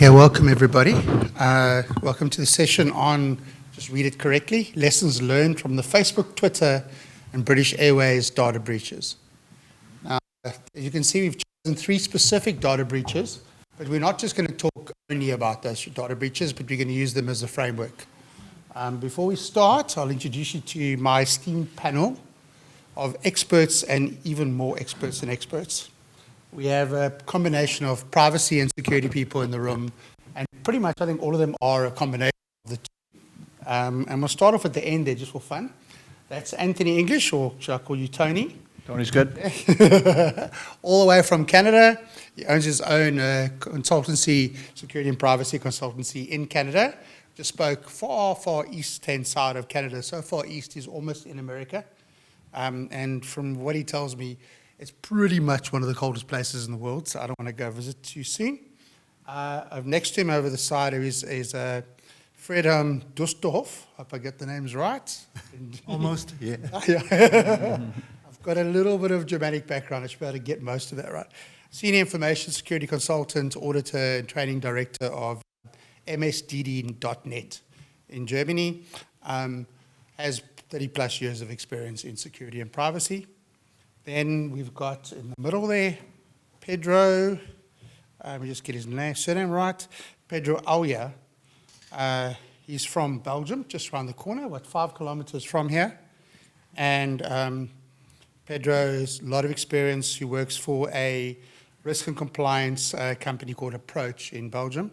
Okay, welcome everybody. Welcome to the session on, just read it correctly, lessons learned from the Facebook, Twitter, and British Airways data breaches. Now, as you can see, we've chosen 3 specific data breaches, but we're not just going to talk only about those data breaches, but we're going to use them as a framework. Before we start, I'll introduce you to my esteemed panel of experts and even more experts than experts. We have a combination of privacy and security people in the room, and pretty much I think all of them are a combination of the two. And we'll start off at the end there just for fun. That's Anthony English, or shall I call you Tony? Tony's good. All the way from Canada. He owns his own consultancy, security and privacy consultancy in Canada. Just spoke far eastern side of Canada. So far east is almost in America. And from what he tells me, it's pretty much one of the coldest places in the world, so I don't want to go visit too soon. Next to him over the side is Fred Dustorf. Hope I get the names right. Almost, yeah. I've got a little bit of Germanic background. I should be able to get most of that right. Senior Information Security Consultant, Auditor, and Training Director of MSDD.net in Germany. Has 30 plus years of experience in security and privacy. Then we've got in the middle there, Pedro, let me just get his surname right, Pedro Auya. He's from Belgium, just around the corner, 5 kilometers from here. And Pedro has a lot of experience. He works for a risk and compliance company called Approach in Belgium.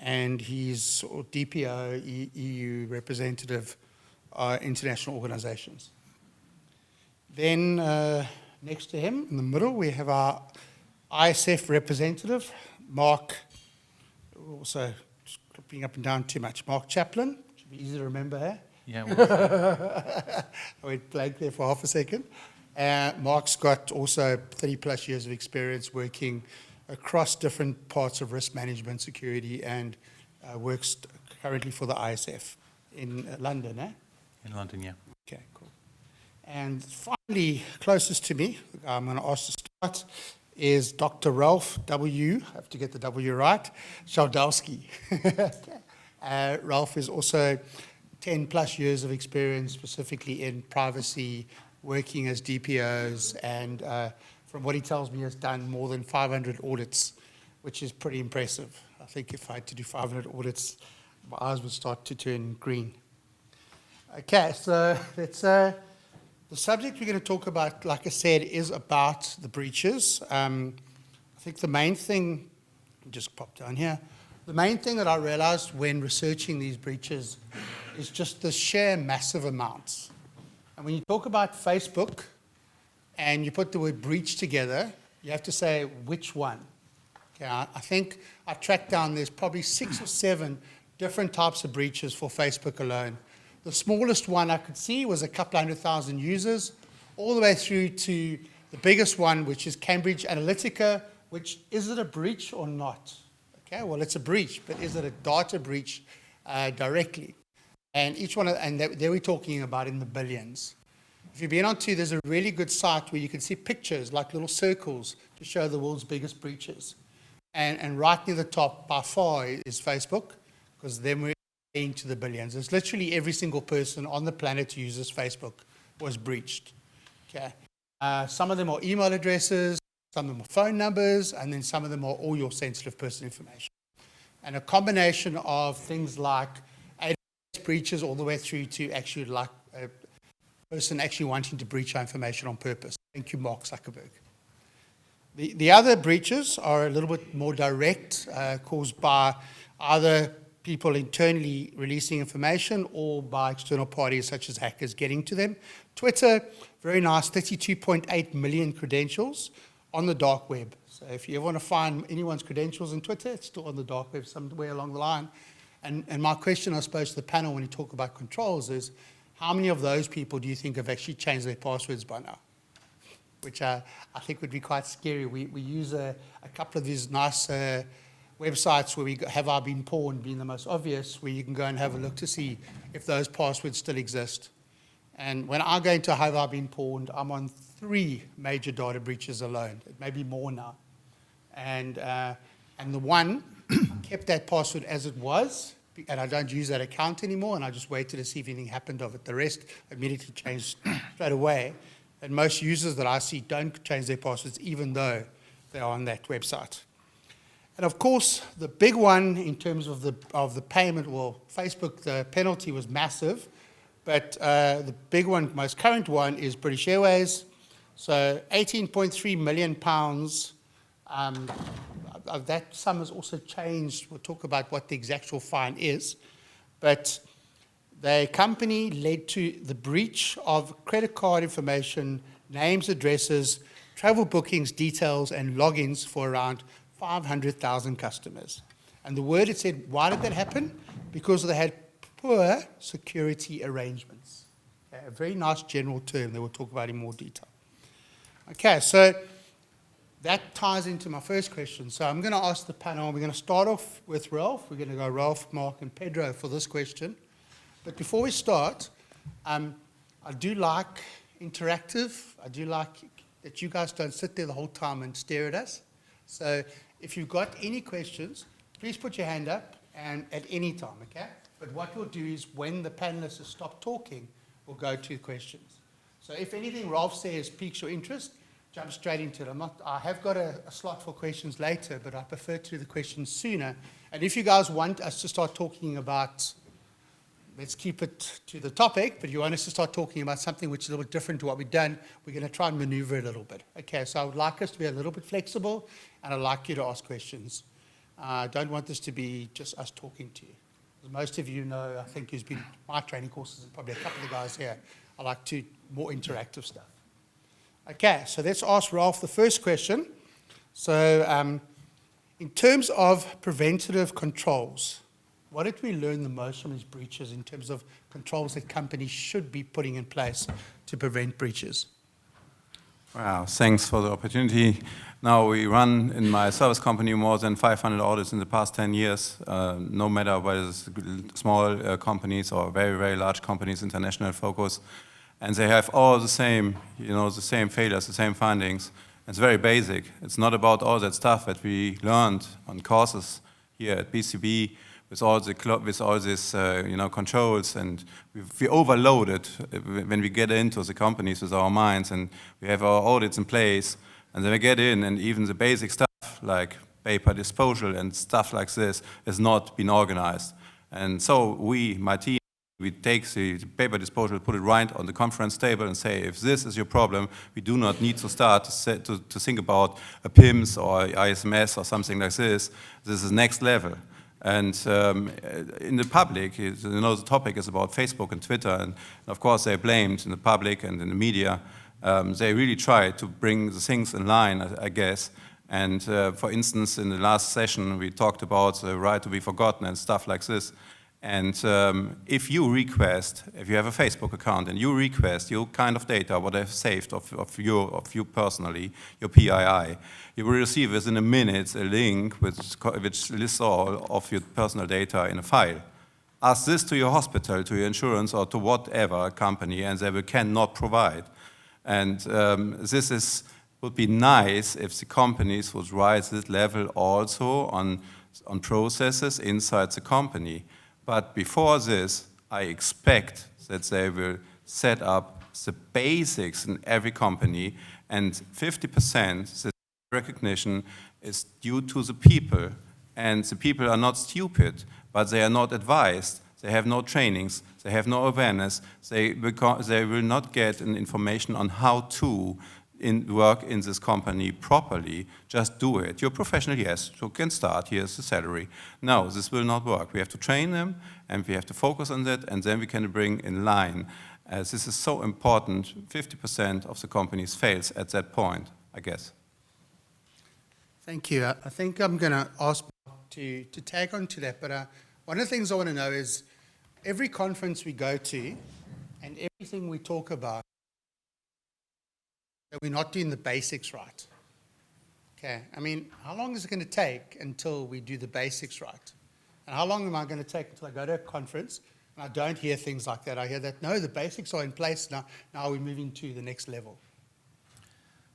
And he's DPO, EU representative, international organizations. Then next to him, in the middle, we have our ISF representative, Mark, also just clipping up and down too much, Mark Chaplin. Should be easy to remember, eh? Yeah. I went blank there for half a second. Mark's got also 30 plus years of experience working across different parts of risk management, security, and works currently for the ISF in London, eh? In London, yeah. Okay, cool. And finally, closest to me, I'm going to ask to start, is Dr. Ralph W., I have to get the W right, Szaldowski. Ralph is also 10 plus years of experience specifically in privacy, working as DPOs, and from what he tells me has done more than 500 audits, which is pretty impressive. I think if I had to do 500 audits, my eyes would start to turn green. Okay, so let's... The subject we're going to talk about, like I said, is about the breaches. I think the main thing, just pop down here, the main thing that I realized when researching these breaches is just the sheer massive amounts. And when you talk about Facebook and you put the word breach together, you have to say which one. Okay, I think I tracked down there's probably 6 or 7 different types of breaches for Facebook alone. The smallest one I could see was a couple 100,000 users, all the way through to the biggest one, which is Cambridge Analytica, which, is it a breach or not? Okay, well, it's a breach, but is it a data breach directly? And each one, they were talking about in the billions. If you've been onto, there's a really good site where you can see pictures, like little circles, to show the world's biggest breaches. And right near the top, by far, is Facebook, because then we're into the billions. It's literally every single person on the planet who uses Facebook was breached. Okay. Some of them are email addresses, some of them are phone numbers, and then some of them are all your sensitive personal information. And a combination of things like AWS breaches all the way through to actually like a person actually wanting to breach our information on purpose. Thank you, Mark Zuckerberg. The other breaches are a little bit more direct, caused by either people internally releasing information or by external parties such as hackers getting to them. Twitter, very nice, 32.8 million credentials on the dark web. So if you ever want to find anyone's credentials on Twitter, it's still on the dark web somewhere along the line. And my question, I suppose, to the panel when you talk about controls is, how many of those people do you think have actually changed their passwords by now? Which I think would be quite scary. We use a couple of these nice websites where we have our been pawned being the most obvious, where you can go and have a look to see if those passwords still exist. And when I go into have I been pawned, I'm on 3 major data breaches alone. It may be more now. And the one kept that password as it was, and I don't use that account anymore, and I just waited to see if anything happened of it. The rest immediately changed straight away. And most users that I see don't change their passwords, even though they're on that website. And of course, the big one in terms of the payment, well, Facebook, the penalty was massive, but the big one, most current one, is British Airways. So £18.3 million. That sum has also changed. We'll talk about what the exact fine is. But the company led to the breach of credit card information, names, addresses, travel bookings, details, and logins for around 500,000 customers. And the word, it said, why did that happen? Because they had poor security arrangements. Okay, a very nice general term that we'll talk about in more detail. Okay, so that ties into my first question. So I'm going to ask the panel, we're going to start off with Ralph. We're going to go Ralph, Mark, and Pedro for this question. But before we start, I do like interactive. I do like that you guys don't sit there the whole time and stare at us. So if you've got any questions, please put your hand up and at any time, okay? But what we'll do is when the panelists have stopped talking, we'll go to questions. So if anything Ralph says piques your interest, jump straight into it. I have got a slot for questions later, but I prefer to do the questions sooner. And if you guys want us to start talking about, let's keep it to the topic, but you want us to start talking about something which is a little bit different to what we've done, we're going to try and maneuver a little bit. Okay, so I would like us to be a little bit flexible, and I'd like you to ask questions. I don't want this to be just us talking to you. As most of you know, I think who's been my training courses, and probably a couple of the guys here, I like to more interactive stuff. Okay, so let's ask Ralph the first question. So in terms of preventative controls, what did we learn the most from these breaches in terms of controls that companies should be putting in place to prevent breaches? Wow, thanks for the opportunity. Now we run in my service company more than 500 audits in the past 10 years, no matter whether it's small companies or very, very large companies, international focus. And they have all the same, the same failures, the same findings. It's very basic. It's not about all that stuff that we learned on courses here at BCB with all this, controls, and we overload it when we get into the companies with our minds, and we have our audits in place, and then we get in, and even the basic stuff like paper disposal and stuff like this has not been organized. And so my team, we take the paper disposal, put it right on the conference table and say, if this is your problem, we do not need to start to think about a PIMS or ISMS or something like this. This is next level. And in the public, the topic is about Facebook and Twitter, and of course they're blamed in the public and in the media. They really try to bring the things in line, I guess. And for instance, in the last session, we talked about the right to be forgotten and stuff like this. And if you have a Facebook account and you request your kind of data, what I've saved of you personally, your PII, you will receive within a minute a link which lists all of your personal data in a file. Ask this to your hospital, to your insurance, or to whatever company, and they cannot provide. And would be nice if the companies would rise this level also on processes inside the company. But before this, I expect that they will set up the basics in every company, and 50% the recognition is due to the people, and the people are not stupid, but they are not advised. They have no trainings, they have no awareness, they will not get an information on how to work in this company properly. Just do it. You're professional, yes, you can start, here's the salary. No, this will not work. We have to train them, and we have to focus on that, and then we can bring in line. As this is so important, 50% of the companies fails at that point, I guess. Thank you. I think I'm going to ask to tag on to that, but one of the things I want to know is every conference we go to and everything we talk about, that we're not doing the basics right. Okay, I mean, how long is it going to take until we do the basics right? And how long am I going to take until I go to a conference and I don't hear things like that? I hear that, no, the basics are in place now we're moving to the next level.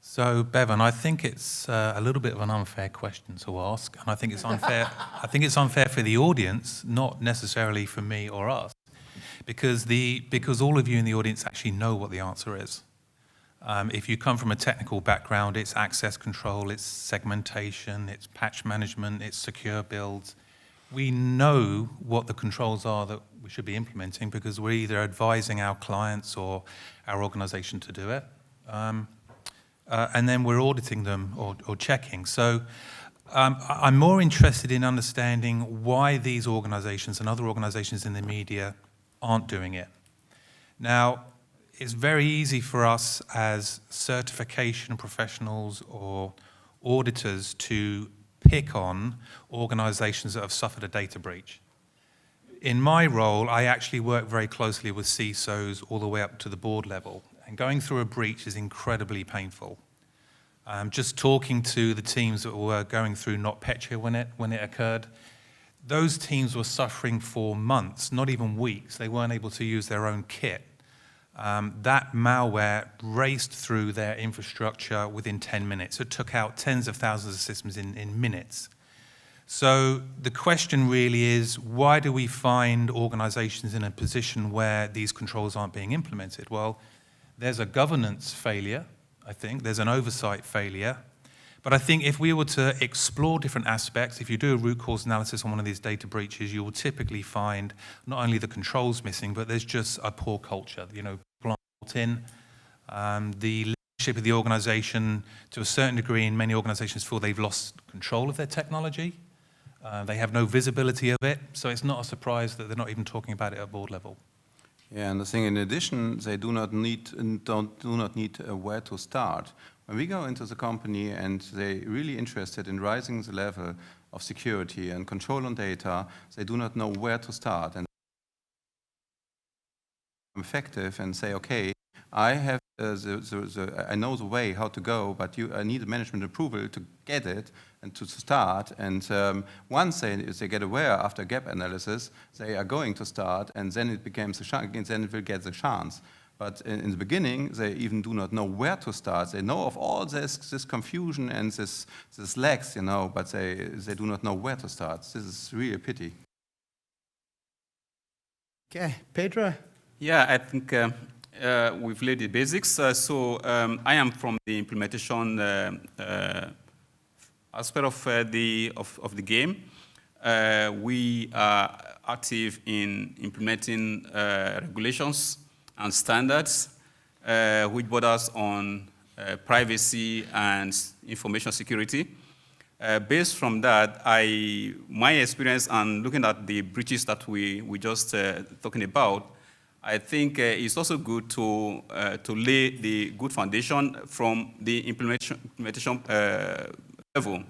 So, Bevan, I think it's a little bit of an unfair question to ask, and I think it's unfair. I think it's unfair for the audience, not necessarily for me or us, because all of you in the audience actually know what the answer is. If you come from a technical background, it's access control, it's segmentation, it's patch management, it's secure builds. We know what the controls are that we should be implementing because we're either advising our clients or our organization to do it. And then we're auditing them or checking. So I'm more interested in understanding why these organizations and other organizations in the media aren't doing it. Now, it's very easy for us as certification professionals or auditors to pick on organizations that have suffered a data breach. In my role, I actually work very closely with CISOs all the way up to the board level. And going through a breach is incredibly painful. Just talking to the teams that were going through NotPetya when it occurred, those teams were suffering for months, not even weeks. They weren't able to use their own kit. That malware raced through their infrastructure within 10 minutes. It took out tens of thousands of systems in minutes. So the question really is, why do we find organizations in a position where these controls aren't being implemented? Well, there's a governance failure, I think. There's an oversight failure. But I think if we were to explore different aspects, if you do a root cause analysis on one of these data breaches, you will typically find not only the controls missing, but there's just a poor culture. You know, people aren't bought in. The leadership of the organization, to a certain degree, in many organizations feel they've lost control of their technology. They have no visibility of it, so it's not a surprise that they're not even talking about it at board level. Yeah, and the thing, in addition, they do not need where to start. When we go into the company and they're really interested in rising the level of security and control on data, they do not know where to start. And effective and say, okay, I have I know the way how to go, but I need a management approval to get it and to start. And once they get aware after gap analysis, they are going to start, and then it becomes then it will get the chance. But in the beginning, they even do not know where to start. They know of all this confusion and this lags, you know, but they do not know where to start. This is really a pity. Okay, Pedro? Yeah, I think we've laid the basics. I am from the implementation aspect of the game. We are active in implementing regulations and standards which borders on privacy and information security. Based from that, my experience and looking at the breaches that we just talking about, I think it's also good to lay the good foundation from the implementation level,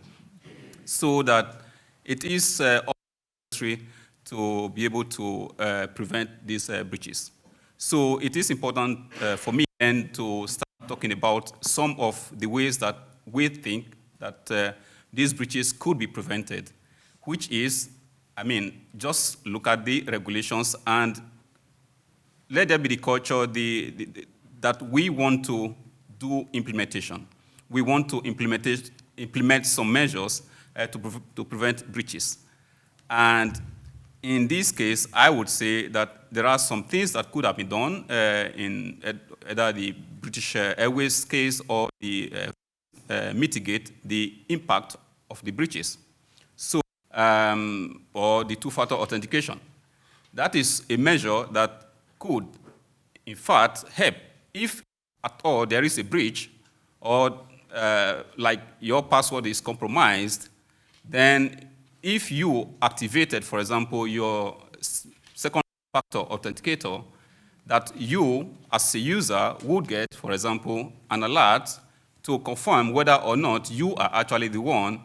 so that it is necessary to be able to prevent these breaches. So it is important for me then to start talking about some of the ways that we think that these breaches could be prevented, which is, just look at the regulations and let there be the culture that we want to do implementation. We want to implement some measures to prevent breaches. And in this case, I would say that there are some things that could have been done in either the British Airways case or the mitigate the impact of the breaches. So, or the two-factor authentication. That is a measure that could, in fact, help if at all there is a breach or like your password is compromised, then if you activated, for example, your second factor authenticator, that you, as a user, would get, for example, an alert to confirm whether or not you are actually the one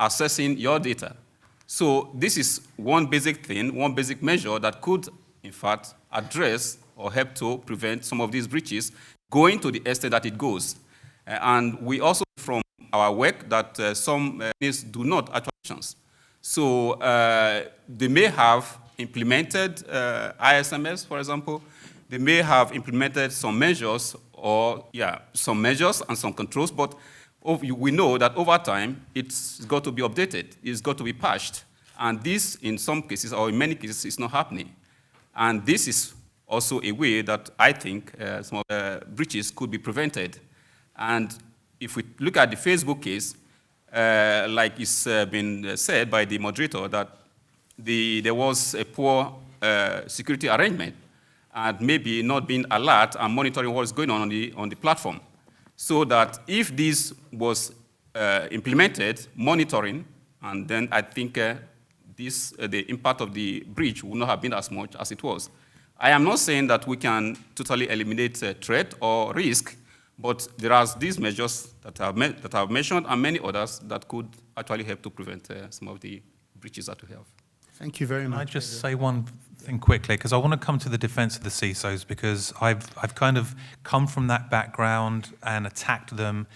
accessing your data. So this is one basic thing, one basic measure that could, in fact, address or help to prevent some of these breaches going to the extent that it goes. And we also, from our work, that some companies do not actually actions. So they may have implemented ISMS, for example. They may have implemented some measures or some measures and some controls, but we know that over time, it's got to be updated. It's got to be patched. And this, in some cases, or in many cases, is not happening. And this is also a way that I think some of the breaches could be prevented. And if we look at the Facebook case, like it's been said by the moderator, that there was a poor security arrangement and maybe not being alert and monitoring what is going on the platform. So that if this was implemented, monitoring, and then I think the impact of the breach would not have been as much as it was. I am not saying that we can totally eliminate threat or risk, but there are these measures that I've mentioned and many others that could actually help to prevent some of the breaches that we have. Thank you very Can much. I just say one thing quickly, because I want to come to the defense of the CISOs, because I've kind of come from that background and attacked them.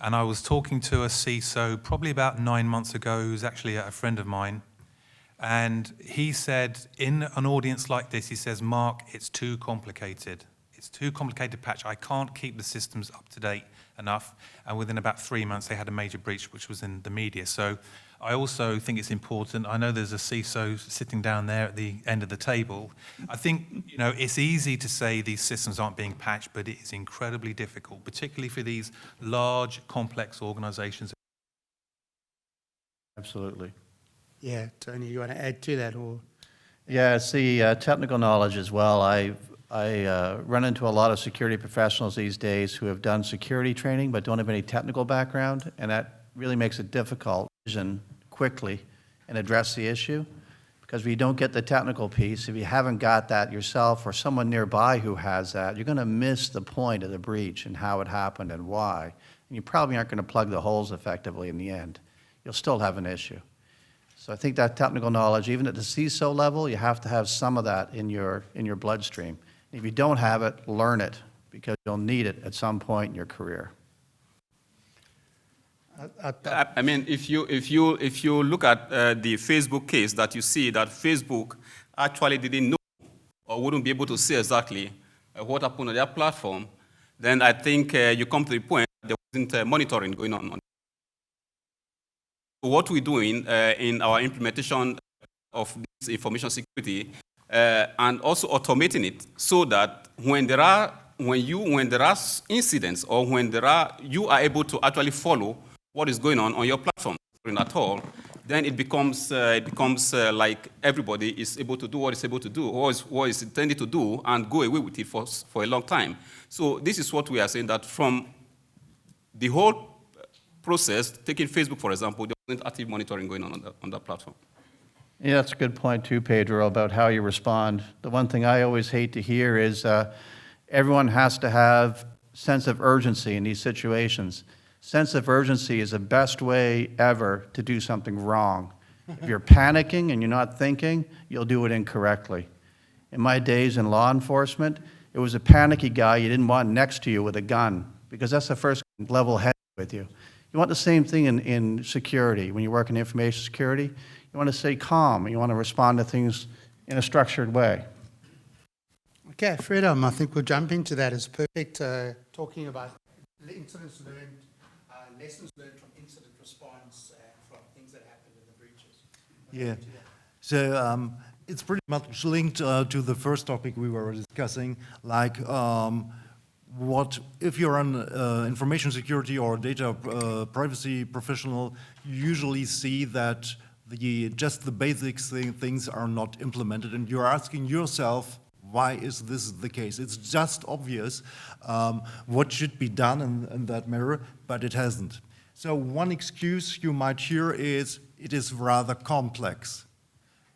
And I was talking to a CISO probably about 9 months ago, who's actually a friend of mine. And he said, in an audience like this, he says, Mark, it's too complicated. It's too complicated to patch. I can't keep the systems up to date enough. And within about 3 months, they had a major breach, which was in the media. So I also think it's important. I know there's a CISO sitting down there at the end of the table. I think, it's easy to say these systems aren't being patched, but it is incredibly difficult, particularly for these large, complex organizations. Absolutely. Yeah, Tony, you want to add to that? Or Yeah, it's the technical knowledge as well. I run into a lot of security professionals these days who have done security training but don't have any technical background, and that really makes it difficult to vision quickly and address the issue. Because if you don't get the technical piece, if you haven't got that yourself or someone nearby who has that, you're going to miss the point of the breach and how it happened and why. And you probably aren't going to plug the holes effectively in the end. You'll still have an issue. So I think that technical knowledge, even at the CISO level, you have to have some of that in your bloodstream. If you don't have it, learn it, because you'll need it at some point in your career. I mean, if you look at the Facebook case, that you see that Facebook actually didn't know or wouldn't be able to say exactly what happened on their platform, then I think you come to the point that there wasn't monitoring going on. What we're doing in our implementation of this information security and also automating it so that when there are incidents or when you are able to actually follow what is going on your platform at all, then it becomes like everybody is able to do what it's able to do, or what is intended to do, and go away with it for a long time. So this is what we are saying, that from the whole process, taking Facebook, for example, there wasn't active monitoring going on that platform. Yeah, that's a good point too, Pedro, about how you respond. The one thing I always hate to hear is everyone has to have sense of urgency in these situations. Sense of urgency is the best way ever to do something wrong. If you're panicking and you're not thinking, you'll do it incorrectly. In my days in law enforcement, it was a panicky guy you didn't want next to you with a gun, because that's the first level head with you. You want the same thing in security. When you work in information security, you want to stay calm. You want to respond to things in a structured way. okay, Freedom, I think we'll jump into that. It's perfect talking about incidents learned, lessons learned from incident response and from things that happened in the breaches. Yeah. So it's pretty much linked to the first topic we were discussing, like what if you're an information security or data privacy professional, you usually see that just the basic things are not implemented, and you're asking yourself, why is this the case? It's just obvious what should be done in that matter, but it hasn't. So one excuse you might hear is, it is rather complex.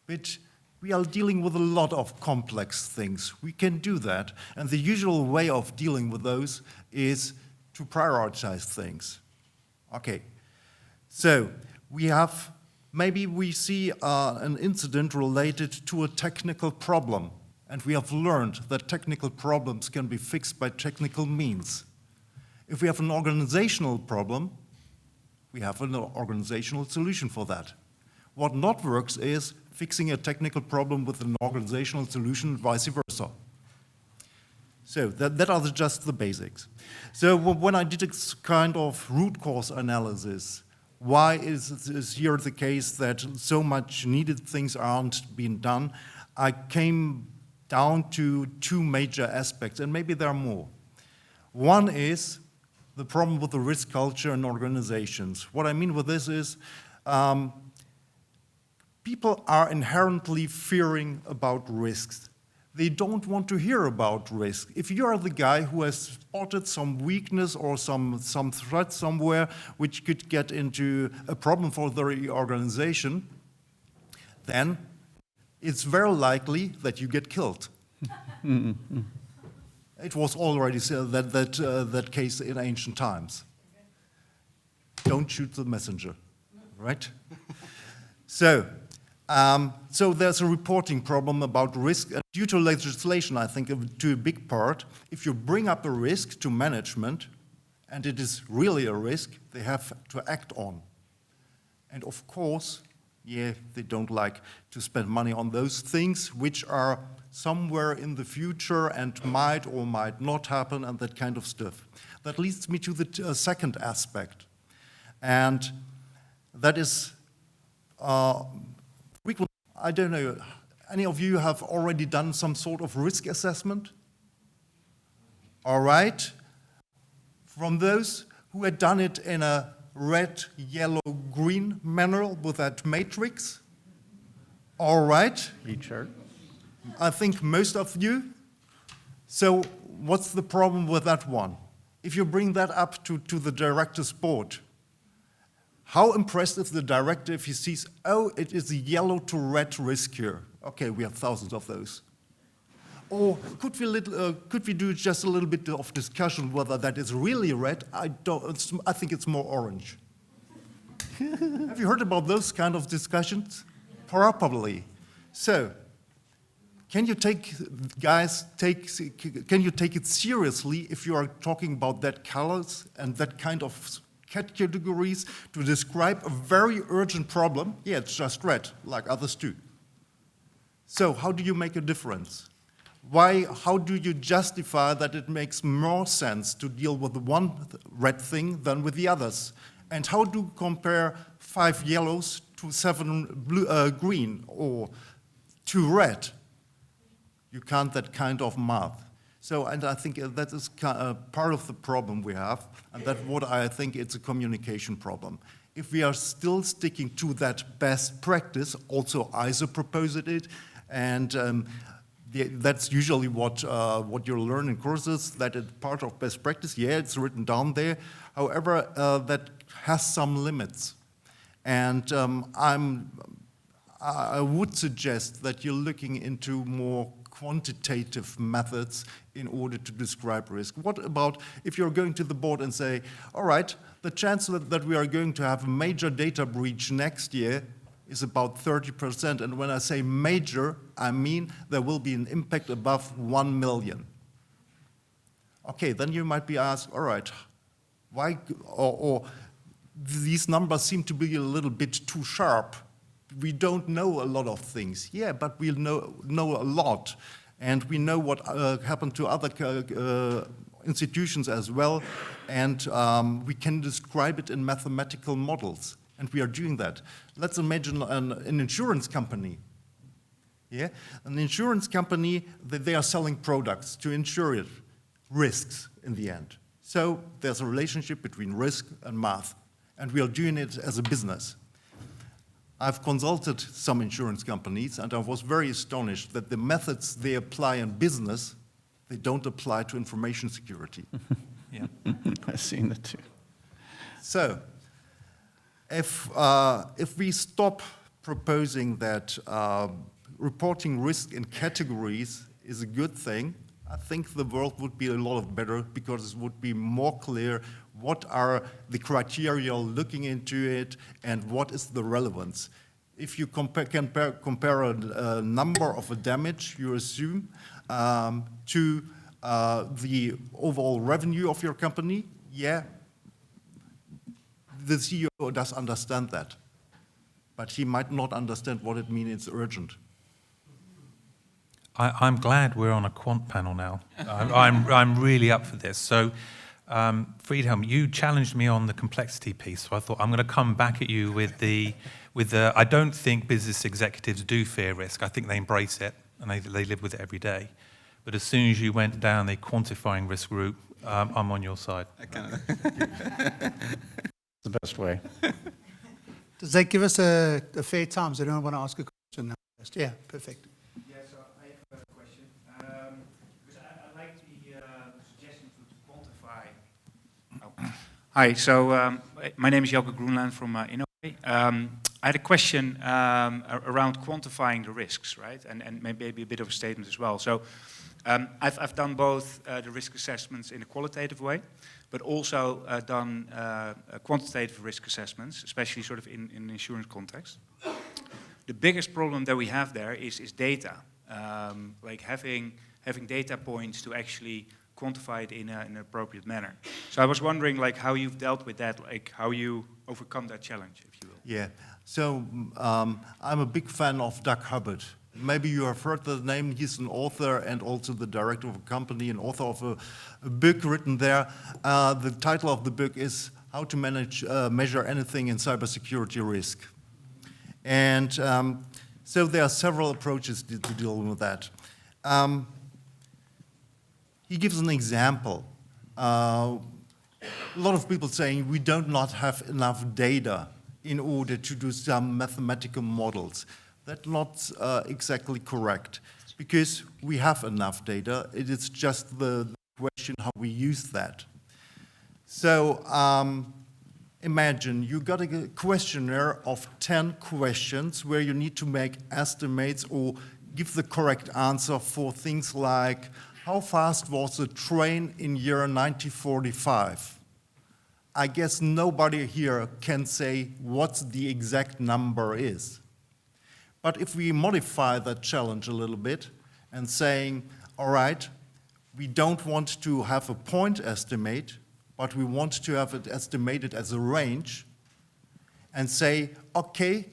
But we are dealing with a lot of complex things. We can do that. And the usual way of dealing with those is to prioritize things. Okay. So maybe we see an incident related to a technical problem. And we have learned that technical problems can be fixed by technical means. If we have an organizational problem, we have an organizational solution for that. What not works is fixing a technical problem with an organizational solution, vice versa. So that are just the basics. So when I did a kind of root cause analysis, why is here the case that so much needed things aren't being done, I came down to two major aspects, and maybe there are more. One is the problem with the risk culture in organizations. What I mean with this is people are inherently fearing about risks. They don't want to hear about risk. If you are the guy who has spotted some weakness or some threat somewhere which could get into a problem for the organization, then it's very likely that you get killed. It was already said that case in ancient times. Don't shoot the messenger, right? So there's a reporting problem about risk. And due to legislation, I think, to a big part, if you bring up a risk to management, and it is really a risk, they have to act on. And of course, yeah, they don't like to spend money on those things which are somewhere in the future and might or might not happen and that kind of stuff. That leads me to the second aspect. And that is, I don't know, any of you have already done some sort of risk assessment? All right. From those who had done it in a red, yellow, green manner with that matrix? All right. E-chart. I think most of you. So what's the problem with that one? If you bring that up to the director's board, how impressed is the director if he sees, oh, it is a yellow to red risk here. Okay, we have thousands of those. Or could we do just a little bit of discussion whether that is really red? I think it's more orange. Have you heard about those kind of discussions? Probably. So, can you take it seriously if you are talking about that colors and that kind of categories to describe a very urgent problem? Yeah, it's just red, like others do. So how do you make a difference? How do you justify that it makes more sense to deal with the one red thing than with the others? And how do you compare 5 yellows to 7 green or 2 red? You can't that kind of math. So, and I think that is part of the problem we have, and that's what I think it's a communication problem. If we are still sticking to that best practice, also ISO proposed it, and that's usually what you learn in courses, that it's part of best practice. Yeah, it's written down there. However, that has some limits. And I would suggest that you're looking into more quantitative methods in order to describe risk. What about if you're going to the board and say, all right, the chance that we are going to have a major data breach next year is about 30%. And when I say major, I mean there will be an impact above 1 million. Okay, then you might be asked, all right, why, or these numbers seem to be a little bit too sharp. We don't know a lot of things. Yeah, but we know a lot. And we know what happened to other institutions as well. And we can describe it in mathematical models. And we are doing that. Let's imagine an insurance company. Yeah? An insurance company, they are selling products to insure it, risks in the end. So there's a relationship between risk and math. And we are doing it as a business. I've consulted some insurance companies, and I was very astonished that the methods they apply in business, they don't apply to information security. Yeah. I've seen that too. So, if we stop proposing that reporting risk in categories is a good thing, I think the world would be a lot better because it would be more clear what are the criteria looking into it and what is the relevance. If you compare a number of a damage you assume to the overall revenue of your company, yeah, the CEO does understand that. But he might not understand what it means it's urgent. I'm glad we're on a quant panel now. I'm really up for this. So, Friedhelm, you challenged me on the complexity piece, so I thought I'm going to come back at you with the. I don't think business executives do fear risk. I think they embrace it and they live with it every day. But as soon as you went down the quantifying risk route, I'm on your side. The best way. Does that give us a fair time? So I don't want to ask a question now. Yeah, perfect. Yeah, so I have a question. Because I like the suggestion to quantify. Oh. Hi, so my name is Jelke Groenland from Innovate. I had a question around quantifying the risks, right? And maybe a bit of a statement as well. So I've done both the risk assessments in a qualitative way, but also done quantitative risk assessments, especially sort of in an insurance context. The biggest problem that we have there is data, like having data points to actually quantify it in an appropriate manner. So I was wondering, like, how you've dealt with that, like how you overcome that challenge, if you will. Yeah, so I'm a big fan of Doug Hubbard. Maybe you have heard the name. He's an author and also the director of a company, and author of a book written there. The title of the book is How to Measure Anything in Cybersecurity Risk. And so there are several approaches to deal with that. He gives an example. A lot of people saying we do not have enough data in order to do some mathematical models. That's not exactly correct, because we have enough data. It is just the question how we use that. So imagine you got a questionnaire of 10 questions where you need to make estimates or give the correct answer for things like, how fast was the train in year 1945? I guess nobody here can say what the exact number is. But if we modify that challenge a little bit and saying, all right, we don't want to have a point estimate, but we want to have it estimated as a range, and say, okay,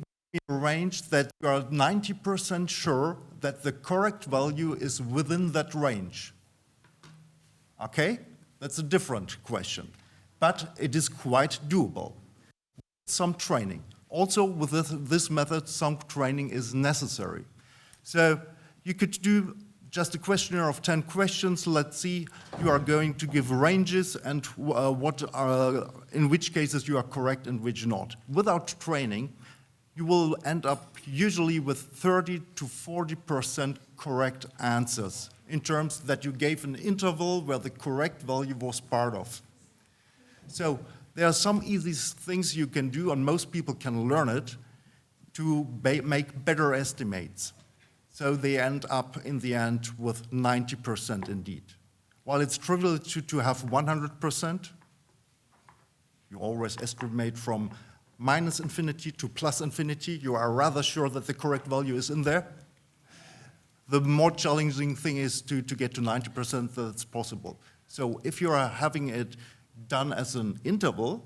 a range that you are 90% sure that the correct value is within that range. Okay? That's a different question. But it is quite doable. Some training. Also, with this method, some training is necessary. So you could do just a questionnaire of 10 questions. Let's see, you are going to give ranges and in which cases you are correct and which not. Without training, you will end up usually with 30 to 40% correct answers in terms that you gave an interval where the correct value was part of. So there are some easy things you can do, and most people can learn it, to make better estimates. So they end up in the end with 90% indeed. While it's trivial to have 100%, you always estimate from minus infinity to plus infinity. You are rather sure that the correct value is in there. The more challenging thing is to get to 90% that's possible. So if you are having it done as an interval,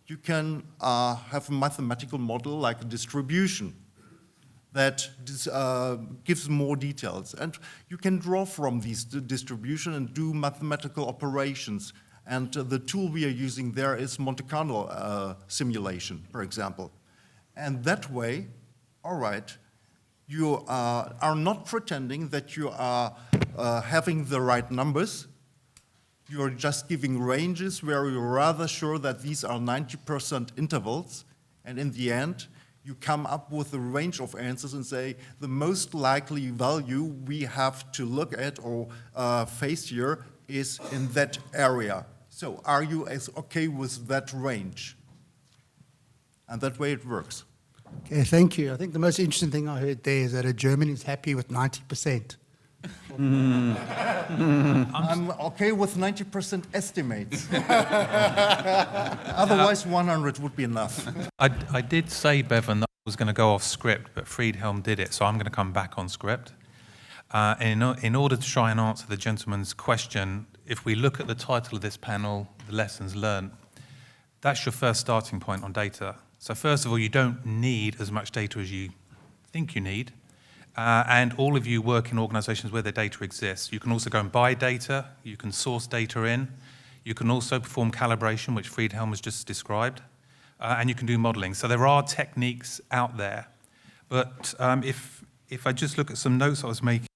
you can have a mathematical model like a distribution that gives more details. And you can draw from these distribution and do mathematical operations. And the tool we are using there is Monte Carlo simulation, for example. And that way, all right, you are not pretending that you are having the right numbers. You are just giving ranges where you're rather sure that these are 90% intervals, and in the end, you come up with a range of answers and say, the most likely value we have to look at or face here is in that area. So are you as okay with that range? And that way it works. Okay, thank you. I think the most interesting thing I heard there is that a German is happy with 90%. I'm okay with 90% estimates. Otherwise, 100 would be enough. I did say, Bevan, that I was going to go off script, but Friedhelm did it, so I'm going to come back on script. In order to try and answer the gentleman's question, if we look at the title of this panel, the lessons learned, that's your first starting point on data. So first of all, you don't need as much data as you think you need. and all of you work in organizations where the data exists. You can also go and buy data, you can source data in, you can also perform calibration, which Friedhelm has just described, and you can do modeling. So there are techniques out there. But if I just look at some notes I was making,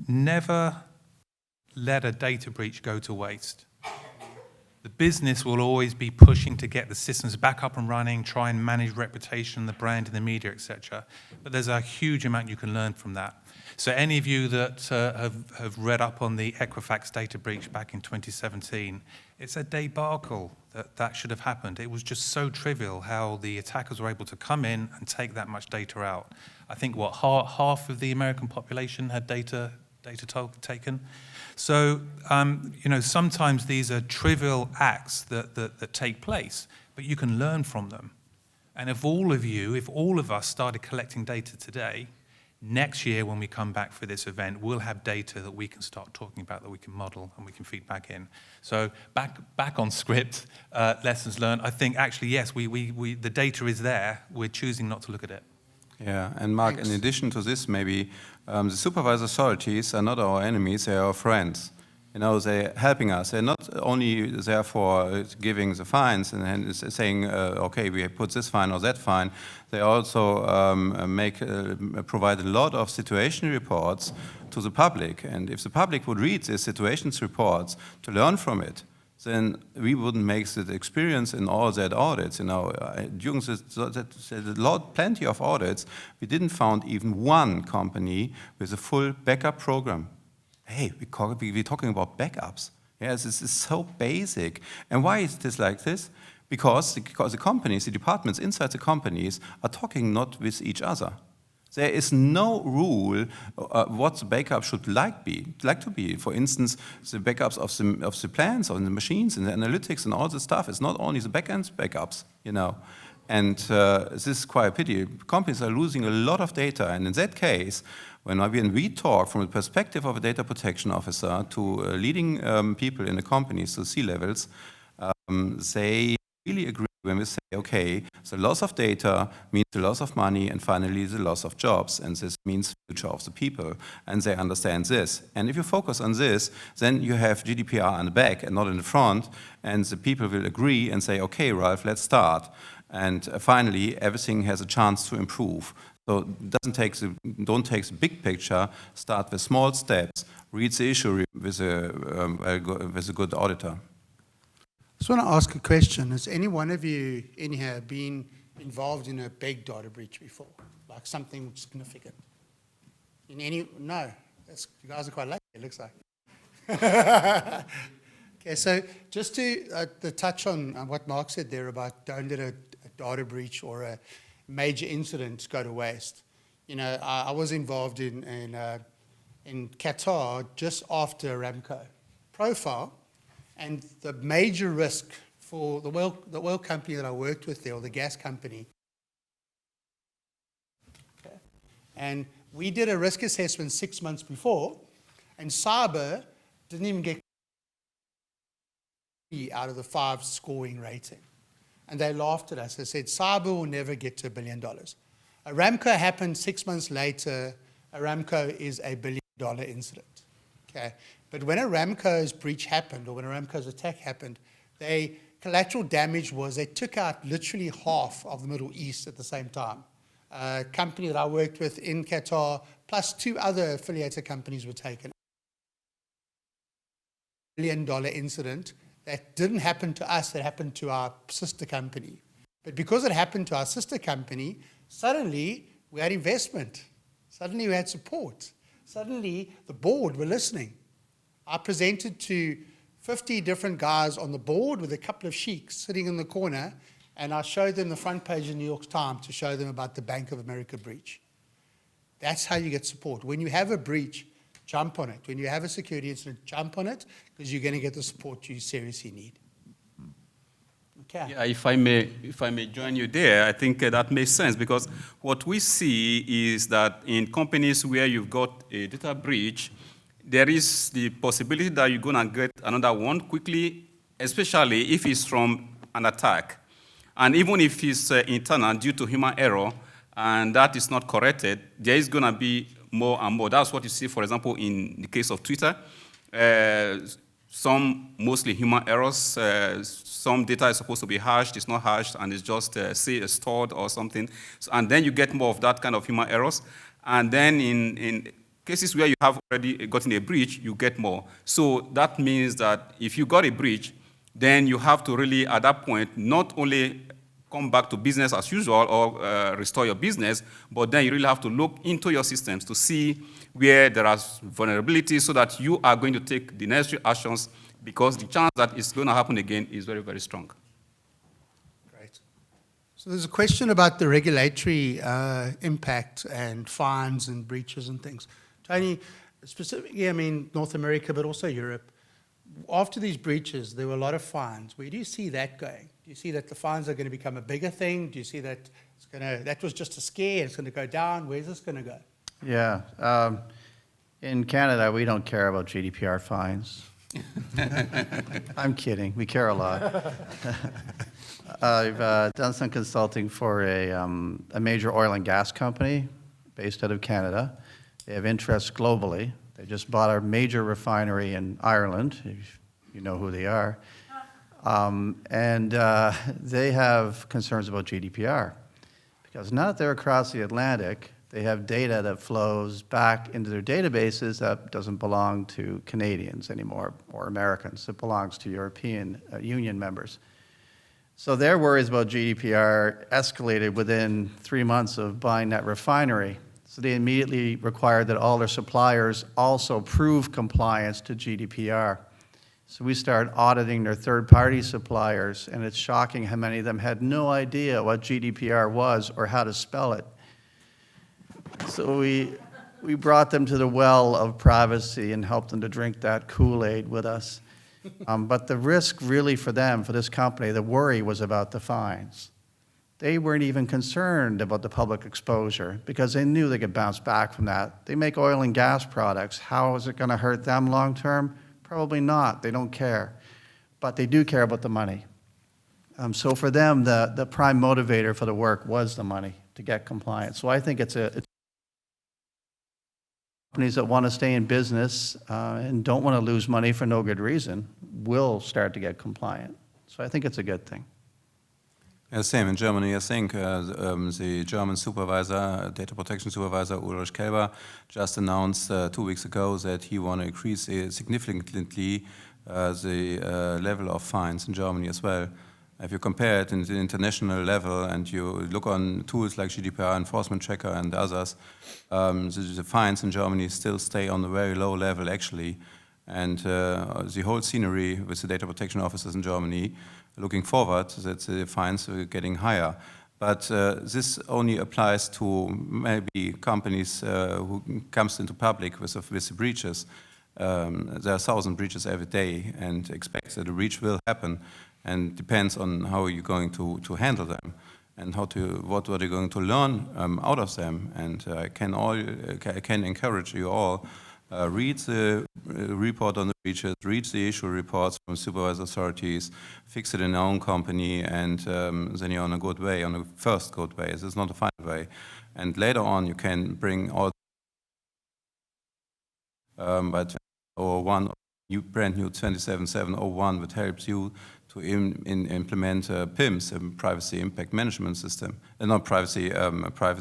never let a data breach go to waste. The business will always be pushing to get the systems back up and running, try and manage reputation, the brand in the media, etc. But there's a huge amount you can learn from that. So any of you that have read up on the Equifax data breach back in 2017, it's a debacle that should have happened. It was just so trivial how the attackers were able to come in and take that much data out. I think, what, half of the American population had data taken. So, you know, sometimes these are trivial acts that take place, but you can learn from them. And if all of us started collecting data today, next year when we come back for this event, we'll have data that we can start talking about, that we can model and we can feed back in. So back on script, lessons learned. I think actually, yes, the data is there. We're choosing not to look at it. Yeah, and Mark, in addition to this, maybe the supervisor authorities are not our enemies, they are our friends. You know, they're helping us. They're not only there for giving the fines and saying, okay, we put this fine or that fine. They also provide a lot of situation reports to the public. And if the public would read these situations reports to learn from it, then we wouldn't make the experience in all that audits. You know, during plenty of audits, we didn't find even one company with a full backup program. Hey, we're talking about backups. Yes, this is so basic. And why is this like this? Because the companies, the departments inside the companies are talking not with each other. There is no rule what the backup should like to be. For instance, the backups of the plants, or the machines, and the analytics, and all this stuff. It's not only the backend backups, you know. And this is quite a pity. Companies are losing a lot of data, and in that case, when we talk from the perspective of a data protection officer to leading people in the companies, to C-levels, they really agree when we say, okay, the loss of data means the loss of money, and finally the loss of jobs, and this means the future of the people, and they understand this. And if you focus on this, then you have GDPR on the back and not in the front, and the people will agree and say, okay, Ralph, let's start. And finally, everything has a chance to improve. So don't take the big picture, start with small steps, read the issue with a good auditor. I just want to ask a question. Has any one of you in here been involved in a big data breach before? Like something significant? No. You guys are quite lucky, it looks like. Okay, so just to touch on what Mark said there about don't let a data breach or a major incident go to waste. You know, I was involved in Qatar just after Aramco profile. And the major risk for the oil company that I worked with there, or the gas company, okay, and we did a risk assessment 6 months before, and cyber didn't even get out of the 5 scoring rating. And they laughed at us. They said, cyber will never get to $1 billion. Aramco happened 6 months later. Aramco is a $1 billion incident. Okay. But when Aramco's breach happened, or when Aramco's attack happened, collateral damage was they took out literally half of the Middle East at the same time. A company that I worked with in Qatar, plus 2 other affiliated companies were taken. $1 billion incident that didn't happen to us, that happened to our sister company. But because it happened to our sister company, suddenly we had investment. Suddenly we had support. Suddenly the board were listening. I presented to 50 different guys on the board with a couple of sheiks sitting in the corner, and I showed them the front page of the New York Times to show them about the Bank of America breach. That's how you get support. When you have a breach, jump on it. When you have a security incident, jump on it, because you're going to get the support you seriously need. Okay. Yeah, if I may join you there, I think that makes sense, because what we see is that in companies where you've got a data breach, there is the possibility that you're going to get another one quickly, especially if it's from an attack. And even if it's internal due to human error, and that is not corrected, there is going to be more and more. That's what you see, for example, in the case of Twitter. Some mostly human errors. Some data is supposed to be hashed, it's not hashed, and it's just say stored or something. So, and then you get more of that kind of human errors. And then in cases where you have already gotten a breach, you get more. So that means that if you got a breach, then you have to really, at that point, not only come back to business as usual or restore your business, but then you really have to look into your systems to see where there are vulnerabilities so that you are going to take the necessary actions, because the chance that it's going to happen again is very, very strong. Great. So there's a question about the regulatory impact and fines and breaches and things. Tony, specifically, I mean, North America, but also Europe, after these breaches, there were a lot of fines. Where do you see that going? Do you see that the fines are going to become a bigger thing? Do you see that it's going to, that was just a scare, it's going to go down? Where's this going to go? Yeah. In Canada, we don't care about GDPR fines. I'm kidding. We care a lot. I've done some consulting for a major oil and gas company based out of Canada. They have interests globally. They just bought a major refinery in Ireland, if you know who they are. They have concerns about GDPR. Because now that they're across the Atlantic, they have data that flows back into their databases that doesn't belong to Canadians anymore, or Americans. It belongs to European Union members. So their worries about GDPR escalated within 3 months of buying that refinery. So they immediately required that all their suppliers also prove compliance to GDPR. So we started auditing their third-party suppliers, and it's shocking how many of them had no idea what GDPR was or how to spell it. So we brought them to the well of privacy and helped them to drink that Kool-Aid with us. But the risk really for them, for this company, the worry was about the fines. They weren't even concerned about the public exposure because they knew they could bounce back from that. They make oil and gas products. How is it going to hurt them long term? Probably not. They don't care. But they do care about the money. So for them, the prime motivator for the work was the money to get compliant. So I think it's companies that want to stay in business and don't want to lose money for no good reason will start to get compliant. So I think it's a good thing. Yeah, same in Germany. I think the German supervisor, data protection supervisor Ulrich Kelber, just announced 2 weeks ago that he want to increase significantly the level of fines in Germany as well. If you compare it in the international level and you look on tools like GDPR Enforcement Tracker and others, the fines in Germany still stay on a very low level actually. And the whole scenery with the data protection officers in Germany looking forward that the fines are getting higher. But this only applies to maybe companies who comes into public with the breaches. There are 1,000 breaches every day and expect that a breach will happen, and depends on how you're going to handle them and what are you going to learn out of them. And I can encourage you all, read the report on the breaches, read the issue reports from supervised authorities, fix it in your own company, and then you're on a good way, on a first good way. This is not a final way. And later on, you can bring all by 2001, brand new 27701, that helps you to implement PIMS, Privacy Impact Management System. Not privacy, what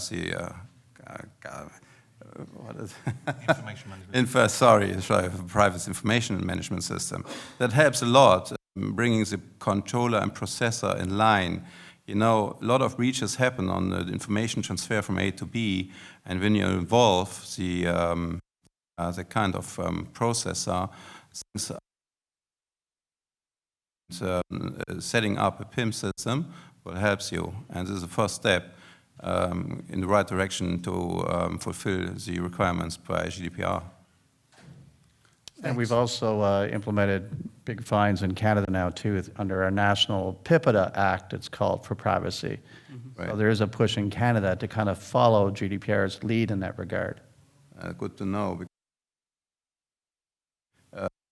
is Information management. Private Information Management System. That helps a lot, bringing the controller and processor in line. You know, a lot of breaches happen on the information transfer from A to B, and when you involve the kind of processor, setting up a PIM system will help you, and this is the first step in the right direction to fulfill the requirements by GDPR. And we've also implemented big fines in Canada now too, under our national PIPEDA Act, it's called, for privacy. Right. So there is a push in Canada to kind of follow GDPR's lead in that regard. Good to know.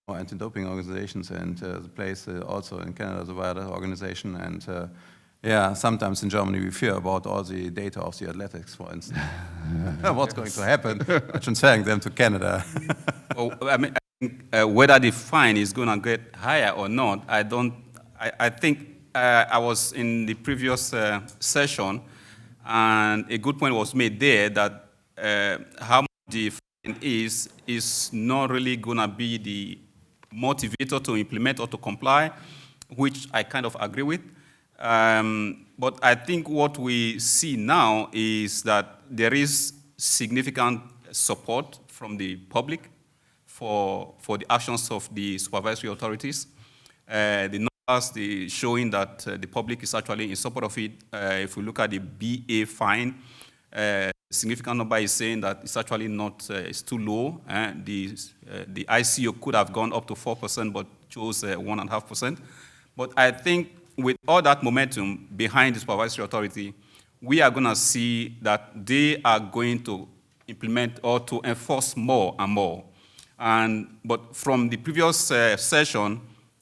Anti-doping organizations and the place also in Canada, the WADA organization, and Yeah, sometimes in Germany we fear about all the data of the athletics, for instance. What's going to happen? Transferring them to Canada. Well, I mean, I think, whether the fine is going to get higher or not, I don't. I think I was in the previous session, and a good point was made there that how much the fine is not really going to be the motivator to implement or to comply, which I kind of agree with. But I think what we see now is that there is significant support from the public for the actions of the supervisory authorities. The numbers showing that the public is actually in support of it. If we look at the BA fine, significant number is saying that it's actually not, it's too low. The ICO could have gone up to 4%, but chose 1.5%. But I think with all that momentum behind the supervisory authority, we are going to see that they are going to implement or to enforce more and more. But from the previous session,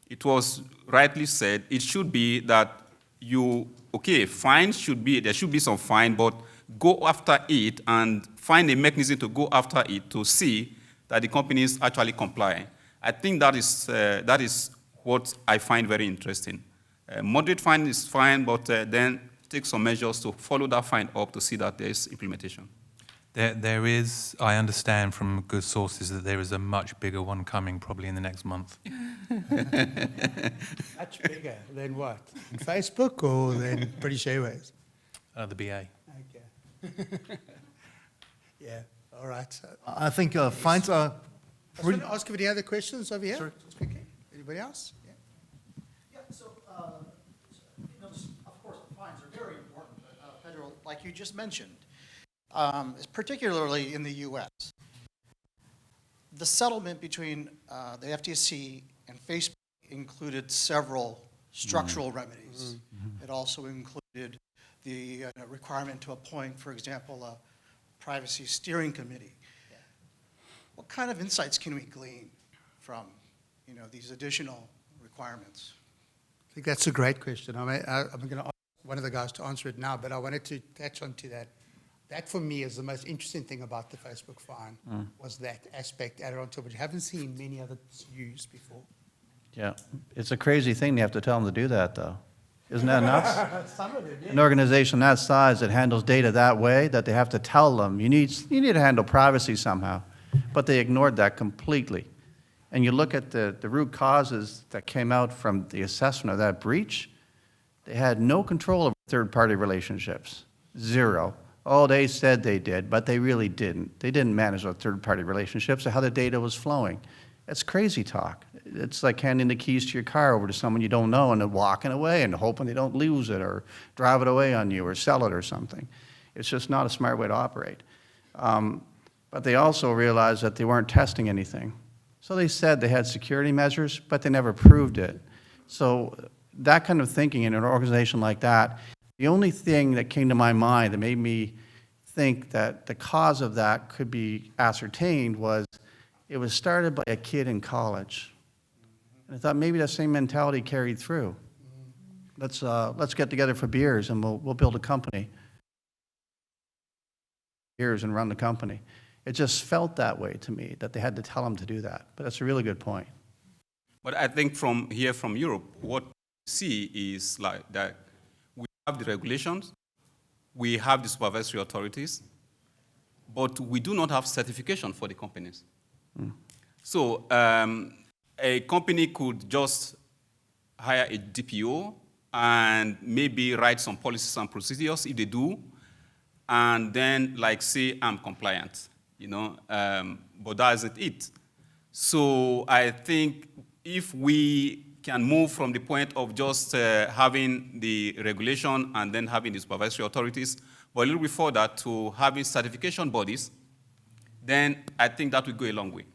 it was rightly said, it should be that fine should be, there should be some fine, but go after it and find a mechanism to go after it to see that the companies actually comply. I think that is what I find very interesting. Moderate fine is fine, but then take some measures to follow that fine up to see that there is implementation. There is, I understand from good sources that there is a much bigger one coming probably in the next month. Much bigger than what? In Facebook or than British Airways? The BA. Okay. Yeah, all right. So, I think fines are. I was going to ask if any other questions over here. Sorry. Just quickly. Anybody else? Yeah. Yeah, so, of course, fines are very important, federal, like you just mentioned, particularly in the U.S. The settlement between the FTC and Facebook included several structural remedies. It also included the requirement to appoint, for example, a privacy steering committee. What kind of insights can we glean from, these additional requirements? I think that's a great question. I'm going to ask one of the guys to answer it now, but I wanted to touch on to that. That, for me, is the most interesting thing about the Facebook fine, was that aspect added on to it, which I haven't seen many others use before. Yeah, it's a crazy thing you have to tell them to do that, though. Isn't that nuts? Some of it, yeah. An organization that size that handles data that way, that they have to tell them, you need to handle privacy somehow. But they ignored that completely. And you look at the root causes that came out from the assessment of that breach, they had no control over third-party relationships. Zero. Oh, they said they did, but they really didn't. They didn't manage those third-party relationships or how the data was flowing. It's crazy talk. It's like handing the keys to your car over to someone you don't know and then walking away and hoping they don't lose it or drive it away on you or sell it or something. It's just not a smart way to operate. But they also realized that they weren't testing anything. So they said they had security measures, but they never proved it. So that kind of thinking in an organization like that, the only thing that came to my mind that made me think that the cause of that could be ascertained was it was started by a kid in college. And I thought maybe that same mentality carried through. Let's get together for beers and we'll build a company. Beers and run the company. It just felt that way to me, that they had to tell them to do that. But that's a really good point. But I think from Europe, what we see is like that we have the regulations, we have the supervisory authorities, but we do not have certification for the companies. So a company could just hire a DPO and maybe write some policies and procedures if they do, and then like say I'm compliant, but that isn't it. So I think if we can move from the point of just having the regulation and then having the supervisory authorities, but a little bit further to having certification bodies, then I think that will go a long way.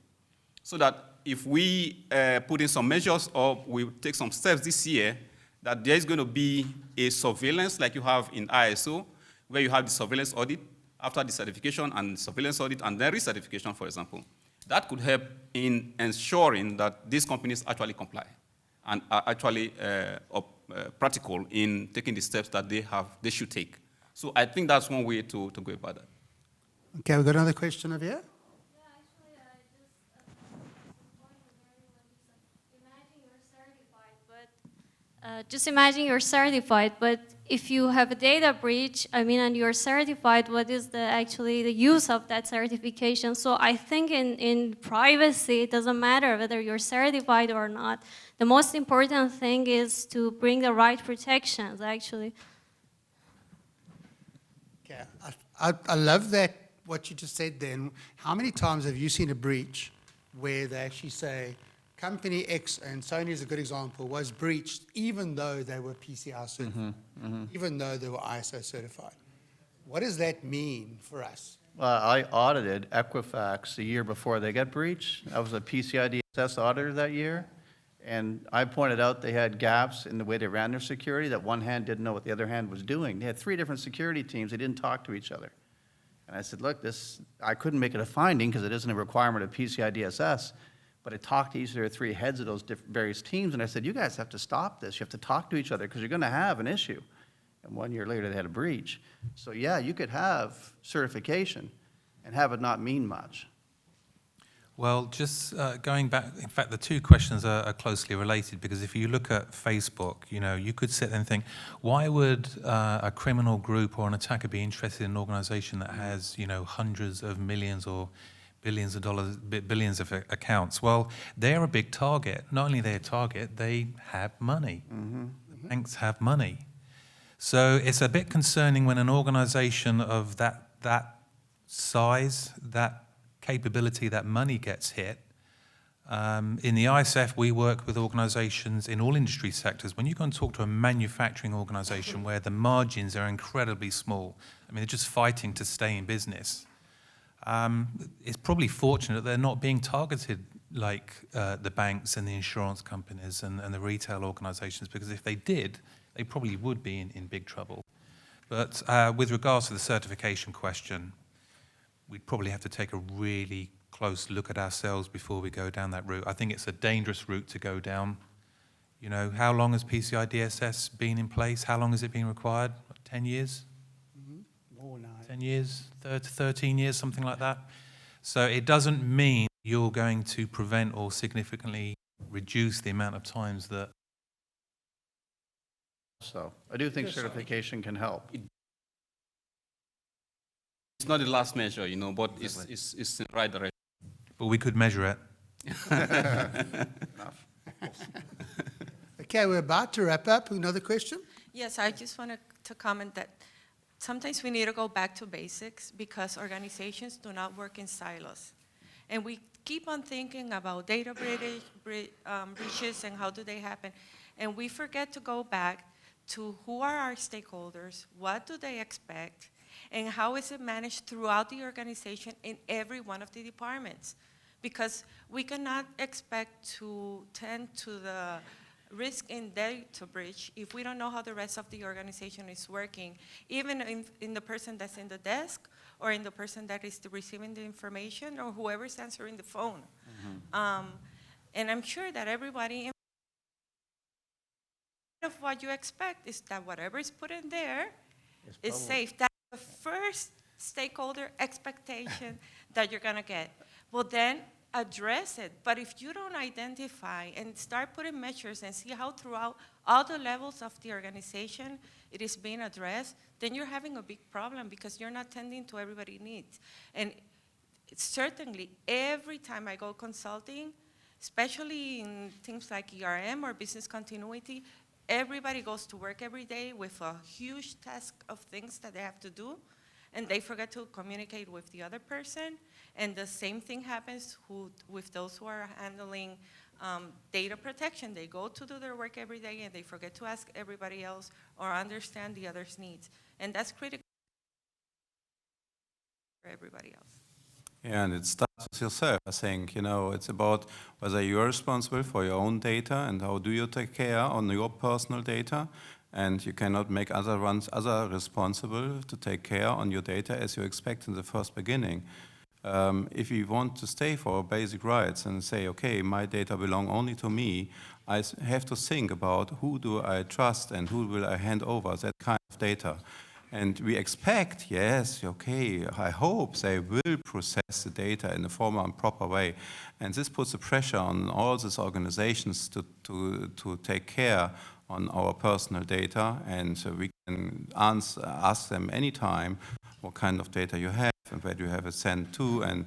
So that if we put in some measures or we take some steps this year, that there is going to be a surveillance like you have in ISO, where you have the surveillance audit after the certification and surveillance audit and then recertification, for example. That could help in ensuring that these companies actually comply and are actually practical in taking the steps that they should take. So I think that's one way to go about that. Okay, we've got another question over here. Just imagine you're certified, but if you have a data breach, I mean, and you're certified, what is actually the use of that certification? So I think in privacy, it doesn't matter whether you're certified or not. The most important thing is to bring the right protections, actually. Okay, I love that, what you just said then. How many times have you seen a breach where they actually say, Company X, and Sony is a good example, was breached even though they were PCI certified, even though they were ISO certified? What does that mean for us? Well, I audited Equifax the year before they got breached. I was a PCI DSS auditor that year, and I pointed out they had gaps in the way they ran their security, that one hand didn't know what the other hand was doing. They had 3 different security teams. They didn't talk to each other. And I said, look, I couldn't make it a finding because it isn't a requirement of PCI DSS. But I talked to each of their 3 heads of those various teams, and I said, you guys have to stop this. You have to talk to each other because you're going to have an issue. And 1 year later, they had a breach. So yeah, you could have certification and have it not mean much. Well, just going back, in fact, the 2 questions are closely related, because if you look at Facebook, you could sit there and think, why would a criminal group or an attacker be interested in an organization that has, hundreds of millions or billions of dollars, billions of accounts? Well, they're a big target. Not only are they a target, they have money. The banks have money. So it's a bit concerning when an organization of that size, that capability, that money gets hit. In the ISF, we work with organizations in all industry sectors. When you go and talk to a manufacturing organization where the margins are incredibly small, I mean, they're just fighting to stay in business. It's probably fortunate they're not being targeted like the banks and the insurance companies and the retail organizations, because if they did, they probably would be in big trouble. But with regards to the certification question, we'd probably have to take a really close look at ourselves before we go down that route. I think it's a dangerous route to go down. How long has PCI DSS been in place? How long has it been required? 10 years? 10 years, 13 years, something like that. So it doesn't mean you're going to prevent or significantly reduce the amount of times that. So I do think certification can help. It's not the last measure, but it's in the right direction. But we could measure it. Okay, we're about to wrap up. Another question? Yes, I just wanted to comment that sometimes we need to go back to basics because organizations do not work in silos. And we keep on thinking about data breaches and how do they happen. And we forget to go back to who are our stakeholders, what do they expect, and how is it managed throughout the organization in every one of the departments. Because we cannot expect to tend to the risk in data breach if we don't know how the rest of the organization is working, even in the person that's in the desk or in the person that is receiving the information or whoever's answering the phone. And I'm sure that everybody of what you expect is that whatever is put in there is safe. That's the first stakeholder expectation that you're going to get. Well, then address it. But if you don't identify and start putting measures and see how throughout all the levels of the organization it is being addressed, then you're having a big problem because you're not tending to everybody's needs. And certainly every time I go consulting, especially in things like ERM or business continuity, everybody goes to work every day with a huge task of things that they have to do, and they forget to communicate with the other person. And the same thing happens with those who are handling data protection. They go to do their work every day, and they forget to ask everybody else or understand the other's needs. And that's critical for everybody else. Yeah, and it starts with yourself. I think, it's about whether you're responsible for your own data and how do you take care on your personal data. And you cannot make other responsible to take care on your data as you expect in the first beginning. If you want to stay for basic rights and say, okay, my data belong only to me, I have to think about who do I trust and who will I hand over that kind of data. And we expect, yes, okay, I hope they will process the data in a formal and proper way. And this puts the pressure on all these organizations to take care on our personal data, and so we can ask them anytime what kind of data you have and where do you have it sent to. And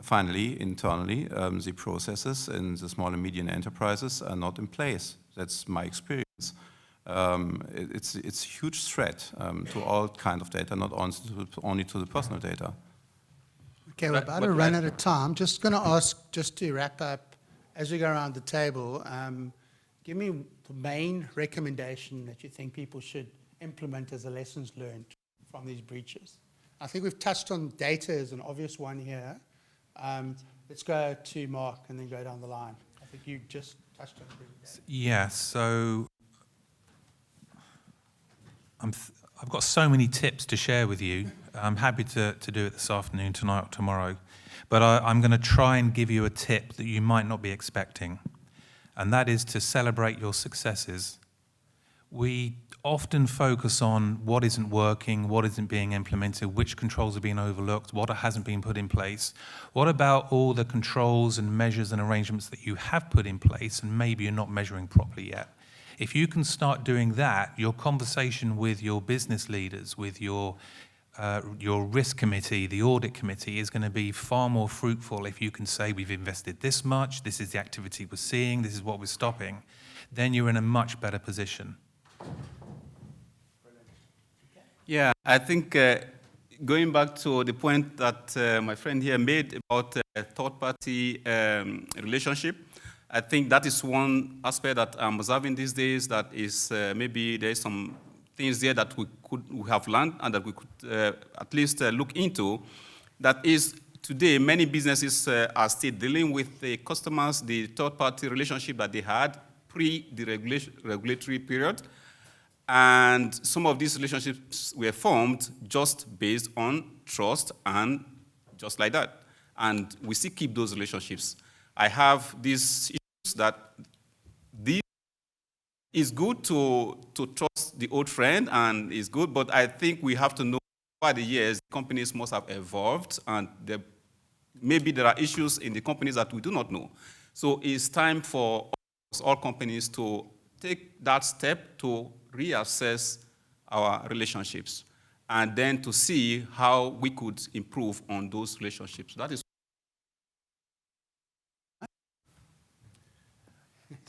finally, internally, the processes in the small and medium enterprises are not in place. That's my experience. It's a huge threat to all kind of data, not only to the personal data. Okay, we're about to run out of time. Just going to ask, just to wrap up, as we go around the table, give me the main recommendation that you think people should implement as the lessons learned from these breaches. I think we've touched on data as an obvious one here. Let's go to Mark and then go down the line. I think you just touched on it. Yeah, so I've got so many tips to share with you. I'm happy to do it this afternoon, tonight, or tomorrow. But I'm going to try and give you a tip that you might not be expecting, and that is to celebrate your successes. We often focus on what isn't working, what isn't being implemented, which controls are being overlooked, what hasn't been put in place. What about all the controls and measures and arrangements that you have put in place and maybe you're not measuring properly yet? If you can start doing that, your conversation with your business leaders, with your risk committee, the audit committee, is going to be far more fruitful if you can say, we've invested this much, this is the activity we're seeing, this is what we're stopping. Then you're in a much better position. Yeah, I think going back to the point that my friend here made about third-party relationship, I think that is one aspect that I'm observing these days, that is maybe there's some things there that we have learned and that we could at least look into. That is, today, many businesses are still dealing with the customers, the third-party relationship that they had pre the regulatory period. And some of these relationships were formed just based on trust and just like that. And we still keep those relationships. I have these issues that it's good to trust the old friend, and it's good, but I think we have to know over the years, companies must have evolved, and maybe there are issues in the companies that we do not know. So it's time for all companies to take that step to reassess our relationships and then to see how we could improve on those relationships. That is.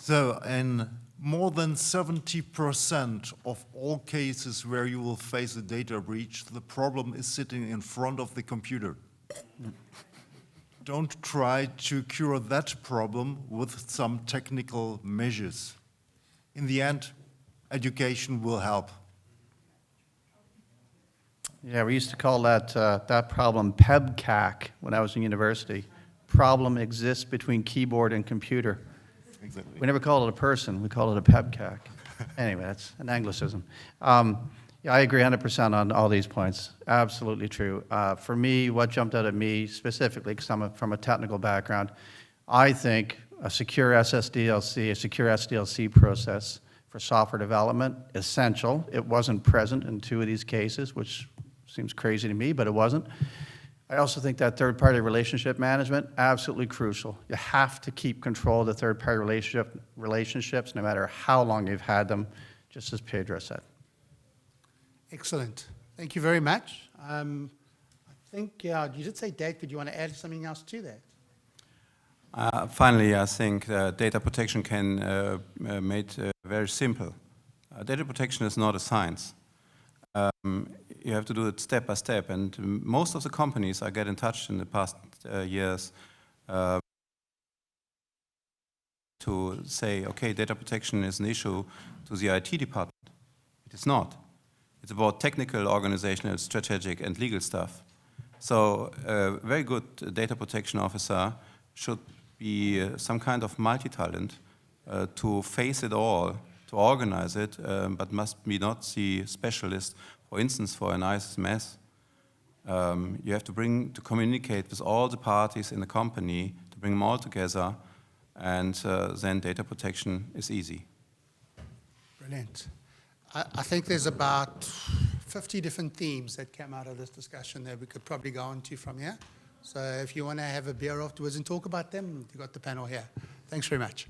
So, in more than 70% of all cases where you will face a data breach, the problem is sitting in front of the computer. Don't try to cure that problem with some technical measures. In the end, education will help. Yeah, we used to call that problem PEBCAC when I was in university. Problem exists between keyboard and computer. Exactly. We never called it a person, we called it a PEBCAC. Anyway, that's an Anglicism. Yeah, I agree 100% on all these points. Absolutely true. For me, what jumped out at me specifically, because I'm from a technical background, I think a secure SSDLC, a secure SDLC process for software development, essential. It wasn't present in 2 of these cases, which seems crazy to me, but it wasn't. I also think that third-party relationship management, absolutely crucial. You have to keep control of the third-party relationships, no matter how long you've had them, just as Pedro said. Excellent. Thank you very much. I think, yeah, you did say date, but you want to add something else to that? Finally, I think data protection can be made very simple. Data protection is not a science. You have to do it step by step, and most of the companies I get in touch in the past years to say, okay, data protection is an issue to the IT department. It is not. It's about technical, organizational, strategic, and legal stuff. So a very good data protection officer should be some kind of multi-talent to face it all, to organize it, but must be not the specialist, for instance, for an ISMS. You have to communicate with all the parties in the company to bring them all together, and then data protection is easy. Brilliant. I think there's about 50 different themes that came out of this discussion that we could probably go on to from here. So if you want to have a beer afterwards and talk about them, you've got the panel here. Thanks very much.